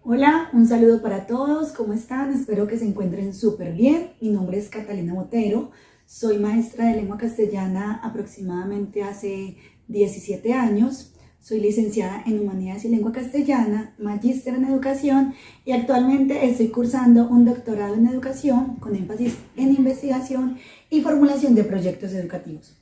Hola, un saludo para todos, ¿cómo están? Espero que se encuentren súper bien. Mi nombre es Catalina Botero, soy maestra de lengua castellana aproximadamente hace 17 años. Soy licenciada en Humanidades y Lengua Castellana, magíster en Educación y actualmente estoy cursando un doctorado en Educación con énfasis en investigación y formulación de proyectos educativos.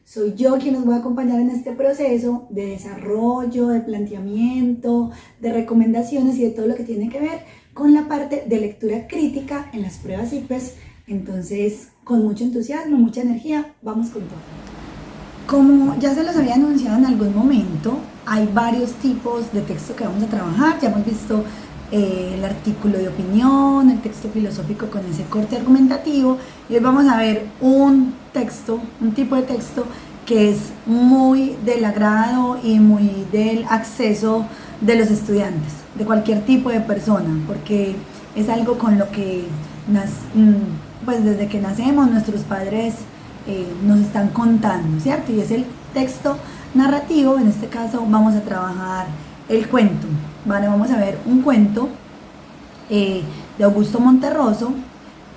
Soy yo quien nos voy a acompañar en este proceso de desarrollo, de planteamiento, de recomendaciones y de todo lo que tiene que ver con la parte de lectura crítica en las pruebas ICFES. Entonces, con mucho entusiasmo, mucha energía, vamos con todo. Como ya se los había anunciado en algún momento, hay varios tipos de texto que vamos a trabajar. Ya hemos visto el artículo de opinión, el texto filosófico con ese corte argumentativo, y hoy vamos a ver un tipo de texto que es muy del agrado y muy del acceso de los estudiantes, de cualquier tipo de persona, porque es algo con lo que pues desde que nacemos nuestros padres nos están contando, ¿cierto? Y es el texto narrativo. En este caso vamos a trabajar el cuento. Vale, vamos a ver un cuento de Augusto Monterroso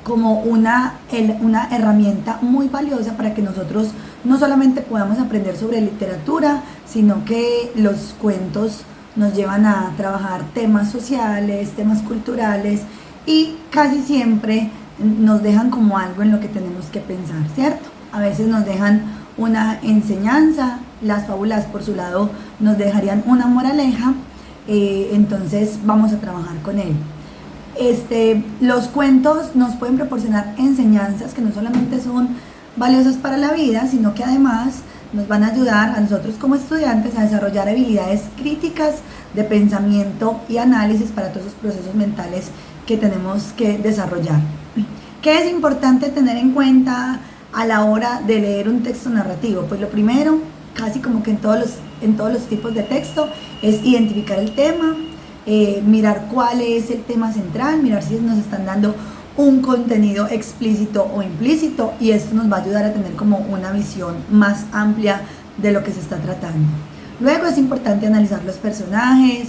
como una herramienta muy valiosa para que nosotros no solamente podamos aprender sobre literatura, sino que los cuentos nos llevan a trabajar temas sociales, temas culturales, y casi siempre nos dejan como algo en lo que tenemos que pensar, ¿cierto? A veces nos dejan una enseñanza, las fábulas por su lado nos dejarían una moraleja, entonces vamos a trabajar con él. Los cuentos nos pueden proporcionar enseñanzas que no solamente son valiosas para la vida, sino que además nos van a ayudar a nosotros como estudiantes a desarrollar habilidades críticas de pensamiento y análisis para todos esos procesos mentales que tenemos que desarrollar. ¿Qué es importante tener en cuenta a la hora de leer un texto narrativo? Pues lo primero, casi como que en todos los tipos de texto, es identificar el tema, mirar cuál es el tema central, mirar si nos están dando un contenido explícito o implícito, y esto nos va a ayudar a tener como una visión más amplia de lo que se está tratando. Luego es importante analizar los personajes.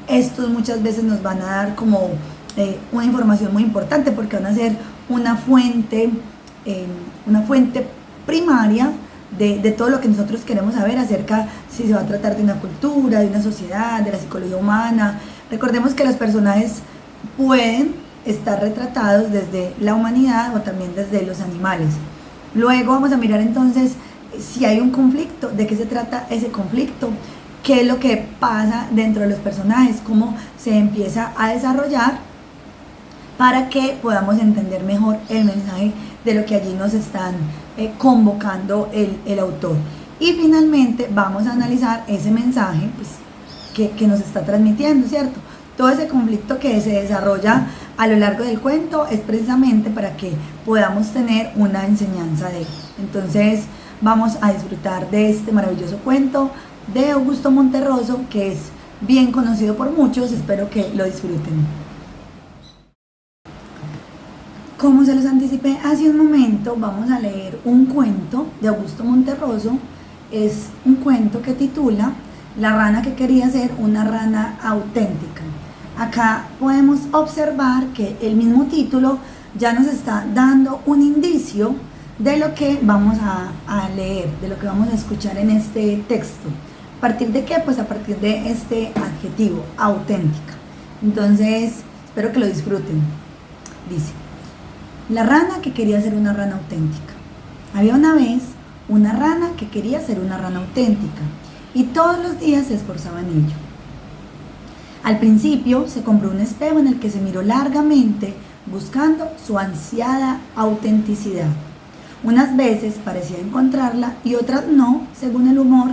Estos muchas veces nos van a dar como una información muy importante, porque van a ser una fuente primaria de todo lo que nosotros queremos saber acerca si se va a tratar de una cultura, de una sociedad, de la psicología humana. Recordemos que los personajes pueden estar retratados desde la humanidad o también desde los animales. Luego vamos a mirar entonces si hay un conflicto, de qué se trata ese conflicto, qué es lo que pasa dentro de los personajes, cómo se empieza a desarrollar para que podamos entender mejor el mensaje de lo que allí nos están convocando el autor. Y finalmente vamos a analizar ese mensaje pues, que nos está transmitiendo, ¿cierto? Todo ese conflicto que se desarrolla a lo largo del cuento es precisamente para que podamos tener una enseñanza de él. Entonces vamos a disfrutar de este maravilloso cuento de Augusto Monterroso, que es bien conocido por muchos. Espero que lo disfruten. Como se los anticipé hace un momento, vamos a leer un cuento de Augusto Monterroso. Es un cuento que titula La rana que quería ser una rana auténtica. Acá podemos observar que el mismo título ya nos está dando un indicio de lo que vamos a leer, de lo que vamos a escuchar en este texto. ¿A partir de qué? Pues a partir de este adjetivo, auténtica. Entonces, espero que lo disfruten. Dice: la rana que quería ser una rana auténtica. Había una vez una rana que quería ser una rana auténtica y todos los días se esforzaba en ello. Al principio se compró un espejo en el que se miró largamente buscando su ansiada autenticidad. Unas veces parecía encontrarla y otras no, según el humor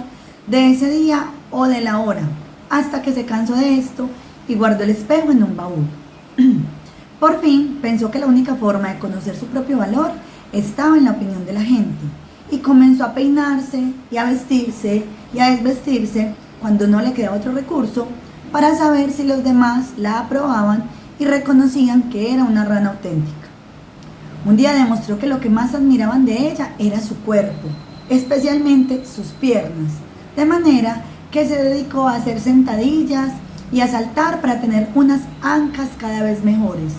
de ese día o de la hora, hasta que se cansó de esto y guardó el espejo en un baúl. Por fin pensó que la única forma de conocer su propio valor estaba en la opinión de la gente, y comenzó a peinarse y a vestirse y a desvestirse cuando no le quedaba otro recurso para saber si los demás la aprobaban y reconocían que era una rana auténtica. Un día demostró que lo que más admiraban de ella era su cuerpo, especialmente sus piernas, de manera que se dedicó a hacer sentadillas y a saltar para tener unas ancas cada vez mejores.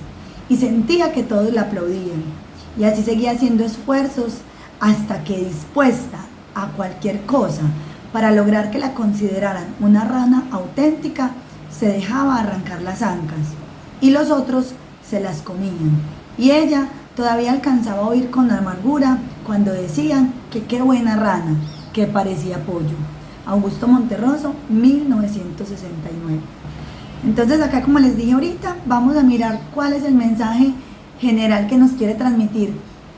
Y sentía que todos la aplaudían. Y así seguía haciendo esfuerzos hasta que, dispuesta a cualquier cosa para lograr que la consideraran una rana auténtica, se dejaba arrancar las ancas y los otros se las comían. Y ella todavía alcanzaba a oír con amargura cuando decían que qué buena rana, que parecía pollo. Augusto Monterroso, 1969. Entonces acá, como les dije ahorita, vamos a mirar cuál es el mensaje general que nos quiere transmitir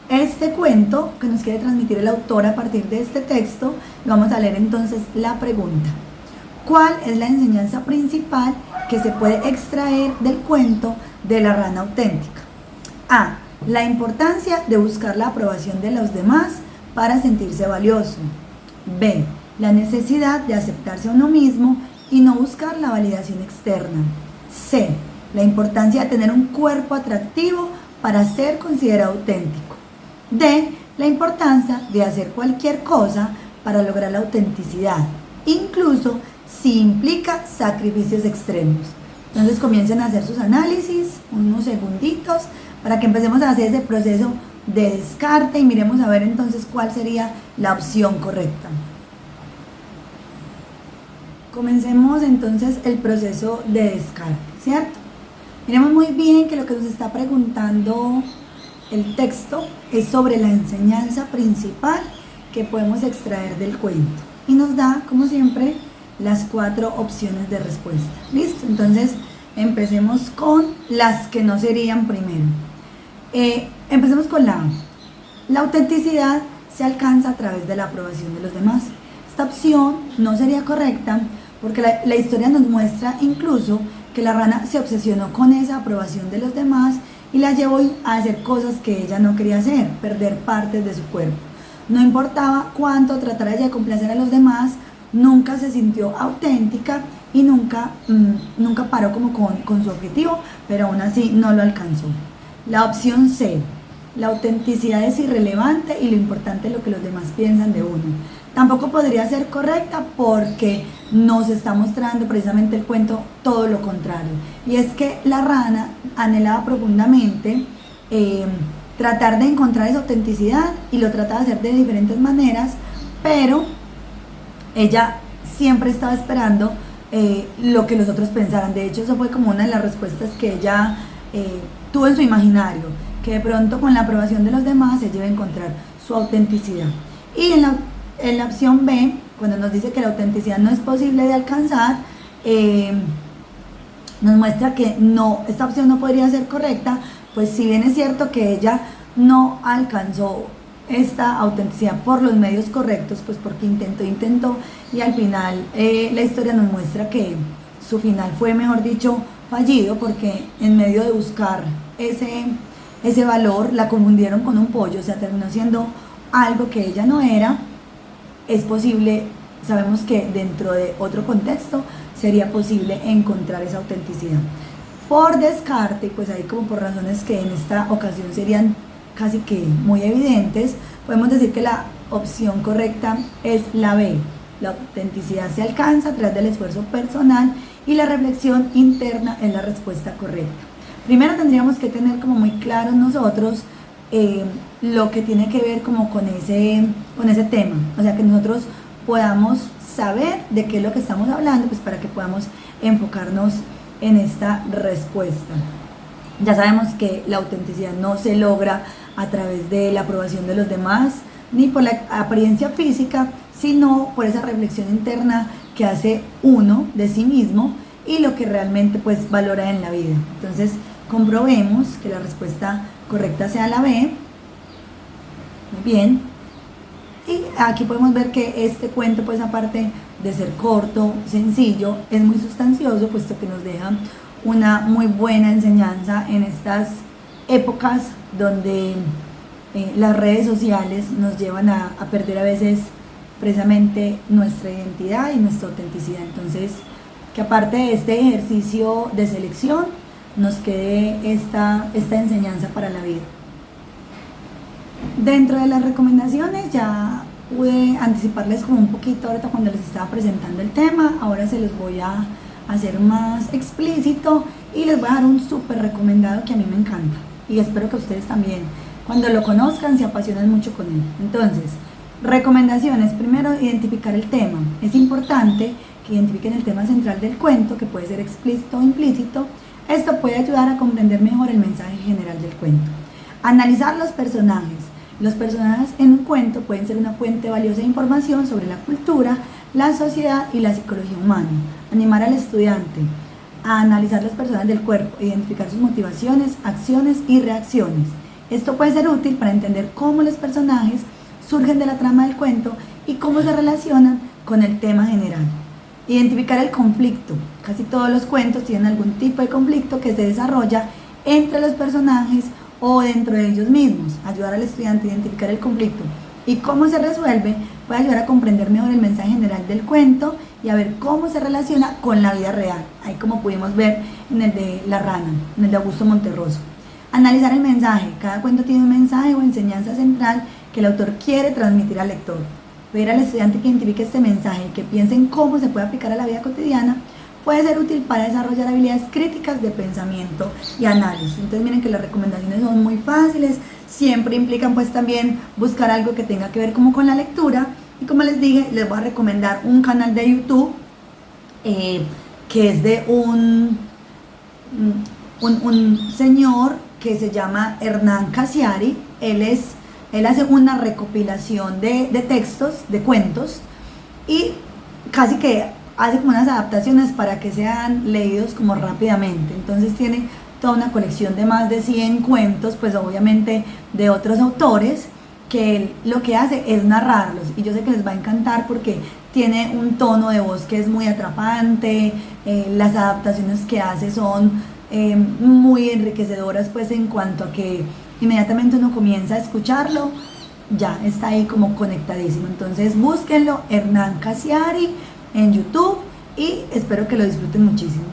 este cuento, que nos quiere transmitir el autor a partir de este texto. Vamos a leer entonces la pregunta. ¿Cuál es la enseñanza principal que se puede extraer del cuento de la rana auténtica? A. La importancia de buscar la aprobación de los demás para sentirse valioso. B. La necesidad de aceptarse a uno mismo y no buscar la validación externa. C. La importancia de tener un cuerpo atractivo para ser considerado auténtico. D. La importancia de hacer cualquier cosa para lograr la autenticidad, incluso si implica sacrificios extremos. Entonces comiencen a hacer sus análisis, unos segunditos, para que empecemos a hacer ese proceso de descarte y miremos a ver entonces cuál sería la opción correcta. Comencemos entonces el proceso de descarte, ¿cierto? Miremos muy bien que lo que nos está preguntando el texto es sobre la enseñanza principal que podemos extraer del cuento. Y nos da, como siempre, las 4 opciones de respuesta. ¿Listo? Entonces, empecemos con las que no serían primero. Empecemos con la A. La autenticidad se alcanza a través de la aprobación de los demás. Esta opción no sería correcta porque la historia nos muestra incluso que la rana se obsesionó con esa aprobación de los demás y la llevó a hacer cosas que ella no quería hacer, perder partes de su cuerpo. No importaba cuánto tratara ella de complacer a los demás, nunca se sintió auténtica y nunca paró como con su objetivo, pero aún así no lo alcanzó. La opción C. La autenticidad es irrelevante y lo importante es lo que los demás piensan de uno. Tampoco podría ser correcta porque nos está mostrando precisamente el cuento todo lo contrario. Y es que la rana anhelaba profundamente tratar de encontrar esa autenticidad y lo trataba de hacer de diferentes maneras, pero ella siempre estaba esperando lo que los otros pensaran. De hecho, eso fue como una de las respuestas que ella tuvo en su imaginario, que de pronto con la aprobación de los demás ella iba a encontrar su autenticidad. Y en la opción B, cuando nos dice que la autenticidad no es posible de alcanzar, nos muestra que no, esta opción no podría ser correcta, pues si bien es cierto que ella no alcanzó esta autenticidad por los medios correctos, pues porque intentó y al final la historia nos muestra que su final fue, mejor dicho, fallido, porque en medio de buscar ese valor la confundieron con un pollo, o sea, terminó siendo algo que ella no era. Es posible, sabemos que dentro de otro contexto sería posible encontrar esa autenticidad. Por descarte, pues ahí como por razones que en esta ocasión serían casi que muy evidentes, podemos decir que la opción correcta es la B. La autenticidad se alcanza a través del esfuerzo personal y la reflexión interna es la respuesta correcta. Primero tendríamos que tener como muy claro nosotros lo que tiene que ver como con ese tema, o sea, que nosotros podamos saber de qué es lo que estamos hablando, pues para que podamos enfocarnos en esta respuesta. Ya sabemos que la autenticidad no se logra a través de la aprobación de los demás, ni por la apariencia física, sino por esa reflexión interna que hace uno de sí mismo y lo que realmente pues valora en la vida. Entonces comprobemos que la respuesta correcta sea la B. Muy bien. Y aquí podemos ver que este cuento, pues aparte de ser corto, sencillo, es muy sustancioso, puesto que nos deja una muy buena enseñanza en estas épocas donde las redes sociales nos llevan a perder a veces precisamente nuestra identidad y nuestra autenticidad. Entonces, que aparte de este ejercicio de selección, nos quede esta enseñanza para la vida. Dentro de las recomendaciones ya pude anticiparles como un poquito ahorita cuando les estaba presentando el tema. Ahora se los voy a hacer más explícito y les voy a dar un súper recomendado que a mí me encanta y espero que ustedes también, cuando lo conozcan, se apasionen mucho con él. Entonces, recomendaciones: primero, identificar el tema. Es importante que identifiquen el tema central del cuento, que puede ser explícito o implícito. Esto puede ayudar a comprender mejor el mensaje general del cuento. Analizar los personajes. Los personajes en un cuento pueden ser una fuente valiosa de información sobre la cultura, la sociedad y la psicología humana. Animar al estudiante a analizar las personas del cuerpo, identificar sus motivaciones, acciones y reacciones. Esto puede ser útil para entender cómo los personajes surgen de la trama del cuento y cómo se relacionan con el tema general. Identificar el conflicto. Casi todos los cuentos tienen algún tipo de conflicto que se desarrolla entre los personajes o dentro de ellos mismos. Ayudar al estudiante a identificar el conflicto y cómo se resuelve puede ayudar a comprender mejor el mensaje general del cuento y a ver cómo se relaciona con la vida real, ahí como pudimos ver en el de La Rana, en el de Augusto Monterroso. Analizar el mensaje. Cada cuento tiene un mensaje o enseñanza central que el autor quiere transmitir al lector. Pedir al estudiante que identifique este mensaje y que piense en cómo se puede aplicar a la vida cotidiana puede ser útil para desarrollar habilidades críticas de pensamiento y análisis. Entonces miren que las recomendaciones son muy fáciles, siempre implican pues también buscar algo que tenga que ver como con la lectura, y como les dije, les voy a recomendar un canal de YouTube que es de un señor que se llama Hernán Casiari. Él hace una recopilación de textos, de cuentos, y casi que hace como unas adaptaciones para que sean leídos como rápidamente. Entonces tiene toda una colección de más de 100 cuentos, pues obviamente de otros autores, que él lo que hace es narrarlos, y yo sé que les va a encantar porque tiene un tono de voz que es muy atrapante. Las adaptaciones que hace son muy enriquecedoras, pues en cuanto a que inmediatamente uno comienza a escucharlo, ya está ahí como conectadísimo. Entonces búsquenlo, Hernán Casiari, en YouTube, y espero que lo disfruten muchísimo.